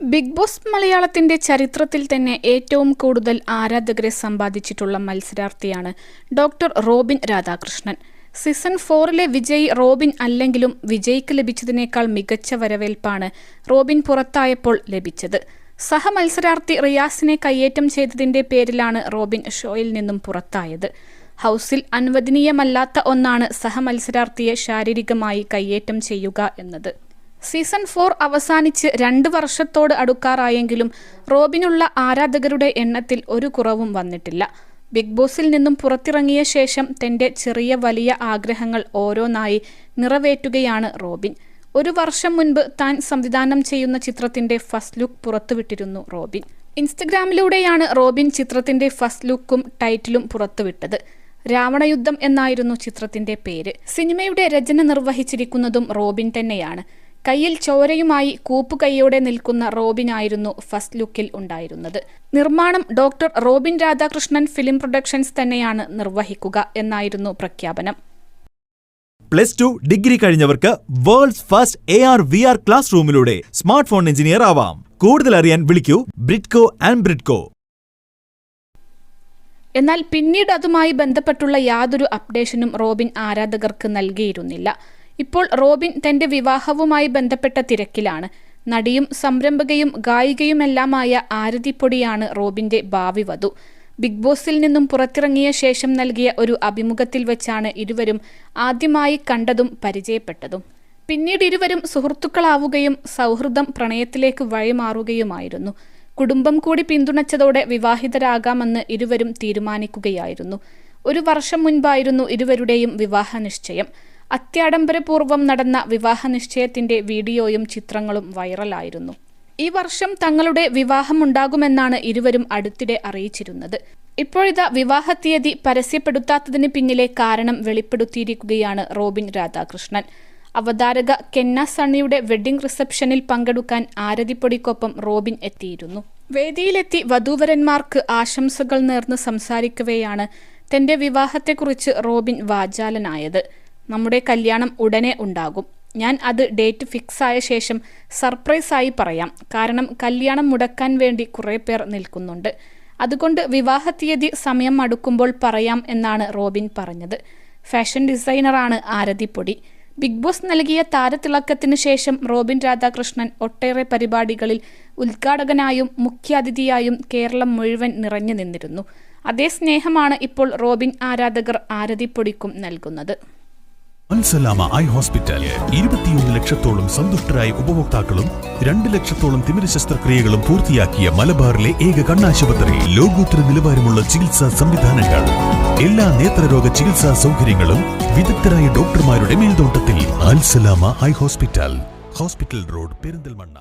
Big boss മലയാളത്തിന്റെ ചരിത്രത്തിൽ തന്നെ ഏറ്റവും കൂടുതൽ ആരാധകരെ സമ്പാദിച്ചിട്ടുള്ള മത്സരാർത്ഥിയാണ് ഡോക്ടർ റോബിൻ രാധാകൃഷ്ണൻ. സീസൺ 4-ലെ വിജയി റോബിൻ അല്ലെങ്കിലും വിജയിക്ക് ലഭിച്ചതിനേക്കാൾ മികച്ച വരവേൽപ്പാണ് റോബിൻ പുറത്തായപ്പോൾ ലഭിച്ചത്. സഹമത്സരാർത്ഥി റിയാസിനെ കയ്യേറ്റം ചെയ്തതിന്റെ പേരിലാണ് റോബിൻ ഷോയിൽ നിന്നും പുറത്തായത്. ഹൗസിൽ അനുവദനീയമല്ലാത്ത ഒന്നാണ് സഹമത്സരാർത്ഥിയെ ശാരീരികമായി കയ്യേറ്റം ചെയ്യുക എന്നത്. സീസൺ 4 അവസാനിച്ച് 2 വർഷത്തോട് അടുക്കാറായെങ്കിലും റോബിനുള്ള ആരാധകരുടെ എണ്ണത്തിൽ ഒരു കുറവും വന്നിട്ടില്ല. ബിഗ് ബോസിൽ നിന്നും പുറത്തിറങ്ങിയ ശേഷം തന്റെ ചെറിയ വലിയ ആഗ്രഹങ്ങൾ ഓരോന്നായി നിറവേറ്റുകയാണ് റോബിൻ. 1 വർഷം മുൻപ് താൻ സംവിധാനം ചെയ്യുന്ന ചിത്രത്തിന്റെ ഫസ്റ്റ് ലുക്ക് പുറത്തുവിട്ടിരുന്നു റോബിൻ. ഇൻസ്റ്റഗ്രാമിലൂടെയാണ് റോബിൻ ചിത്രത്തിന്റെ ഫസ്റ്റ് ലുക്കും ടൈറ്റിലും പുറത്തുവിട്ടത്. രാവണയുദ്ധം എന്നായിരുന്നു ചിത്രത്തിന്റെ പേര്. സിനിമയുടെ രചന നിർവഹിച്ചിരിക്കുന്നതും റോബിൻ തന്നെയാണ്. കയ്യിൽ ചോരയുമായി കൂപ്പുകൈയോടെ നിൽക്കുന്ന റോബിനായിരുന്നു ഫസ്റ്റ് ലുക്കിൽ ഉണ്ടായിരുന്നത്. നിർമ്മാണം doctor Robin Radhakrishnan film productions തന്നെയാണ് നിർവഹിക്കുക എന്നായിരുന്നു പ്രഖ്യാപനം. +2 ഡിഗ്രി കഴിഞ്ഞവർക്ക് വേൾഡ്സ് ഫസ്റ്റ് AR/VR ക്ലാസ് റൂമിലൂടെ സ്മാർട്ട് ഫോൺ എഞ്ചിനീയർ ആവാം. കൂടുതൽ അറിയാൻ വിളിക്കൂ ബ്രിഡ്കോ ആൻഡ് ബ്രിഡ്കോ. എന്നാൽ പിന്നീട് അതുമായി ബന്ധപ്പെട്ടുള്ള യാതൊരു അപ്ഡേഷനും റോബിൻ ആരാധകർക്ക് നൽകിയിരുന്നില്ല. ഇപ്പോൾ റോബിൻ തന്റെ വിവാഹവുമായി ബന്ധപ്പെട്ട തിരക്കിലാണ്. നടിയും സംരംഭകയും ഗായികയുമെല്ലാമായ ആരതിപ്പൊടിയാണ് റോബിന്റെ ഭാവി വധു. ബിഗ് ബോസിൽ നിന്നും പുറത്തിറങ്ങിയ ശേഷം നൽകിയ ഒരു അഭിമുഖത്തിൽ വെച്ചാണ് ഇരുവരും ആദ്യമായി കണ്ടതും പരിചയപ്പെട്ടതും. പിന്നീട് ഇരുവരും സുഹൃത്തുക്കളാവുകയും സൗഹൃദം പ്രണയത്തിലേക്ക് വഴിമാറുകയുമായിരുന്നു. കുടുംബം കൂടി പിന്തുണച്ചതോടെ വിവാഹിതരാകാമെന്ന് ഇരുവരും തീരുമാനിക്കുകയായിരുന്നു. 1 വർഷം മുൻപായിരുന്നു ഇരുവരുടെയും വിവാഹ നിശ്ചയം. അത്യാഡംബരപൂർവ്വം നടന്ന വിവാഹ നിശ്ചയത്തിന്റെ വീഡിയോയും ചിത്രങ്ങളും വൈറലായിരുന്നു. ഈ വർഷം തങ്ങളുടെ വിവാഹമുണ്ടാകുമെന്നാണ് ഇരുവരും അടുത്തിടെ അറിയിച്ചിരുന്നത്. ഇപ്പോഴിതാ വിവാഹ തീയതി പരസ്യപ്പെടുത്താത്തതിന് പിന്നിലെ കാരണം വെളിപ്പെടുത്തിയിരിക്കുകയാണ് റോബിൻ രാധാകൃഷ്ണൻ. അവതാരക കെന്ന സണ്ണിയുടെ വെഡ്ഡിംഗ് റിസപ്ഷനിൽ പങ്കെടുക്കാൻ ആരതിപ്പൊടിക്കൊപ്പം റോബിൻ എത്തിയിരുന്നു. വേദിയിലെത്തി വധൂവരന്മാർക്ക് ആശംസകൾ നേർന്ന് സംസാരിക്കവെയാണ് തന്റെ വിവാഹത്തെക്കുറിച്ച് റോബിൻ വാചാലനായത്. നമ്മുടെ കല്യാണം ഉടനെ ഉണ്ടാകും. ഞാൻ അത് ഡേറ്റ് ഫിക്സ് ആയ ശേഷം സർപ്രൈസായി പറയാം. കാരണം കല്യാണം മുടക്കാൻ വേണ്ടി കുറേ പേർ നിൽക്കുന്നുണ്ട്. അതുകൊണ്ട് വിവാഹ തീയതി സമയം അടുക്കുമ്പോൾ പറയാം എന്നാണ് റോബിൻ പറഞ്ഞത്. ഫാഷൻ ഡിസൈനറാണ് ആരതിപ്പൊടി. ബിഗ് ബോസ് നൽകിയ താരത്തിളക്കത്തിന് ശേഷം റോബിൻ രാധാകൃഷ്ണൻ ഒട്ടേറെ പരിപാടികളിൽ ഉദ്ഘാടകനായും മുഖ്യാതിഥിയായും കേരളം മുഴുവൻ നിറഞ്ഞു നിന്നിരുന്നു. അതേ സ്നേഹമാണ് ഇപ്പോൾ റോബിൻ ആരാധകർ ആരതിപ്പൊടിക്കും നൽകുന്നത്. അൽസലാമ ഐ ഹോസ്പിറ്റൽ 21 ലക്ഷത്തോളം സന്തുഷ്ടരായ ഉപഭോക്താക്കളും 2 ലക്ഷത്തോളം തിമിര ശസ്ത്രക്രിയകളും പൂർത്തിയാക്കിയ മലബാറിലെ ഏക കണ്ണാശുപത്രി. ലോകോത്തര നിലവാരമുള്ള ചികിത്സാ സംവിധാനങ്ങൾ, എല്ലാ നേത്രരോഗ ചികിത്സാ സൗകര്യങ്ങളും വിദഗ്ധരായ ഡോക്ടർമാരുടെ മേൽനോട്ടത്തിൽ. Al Salama eye hospital, hospital road, Perinthalmanna.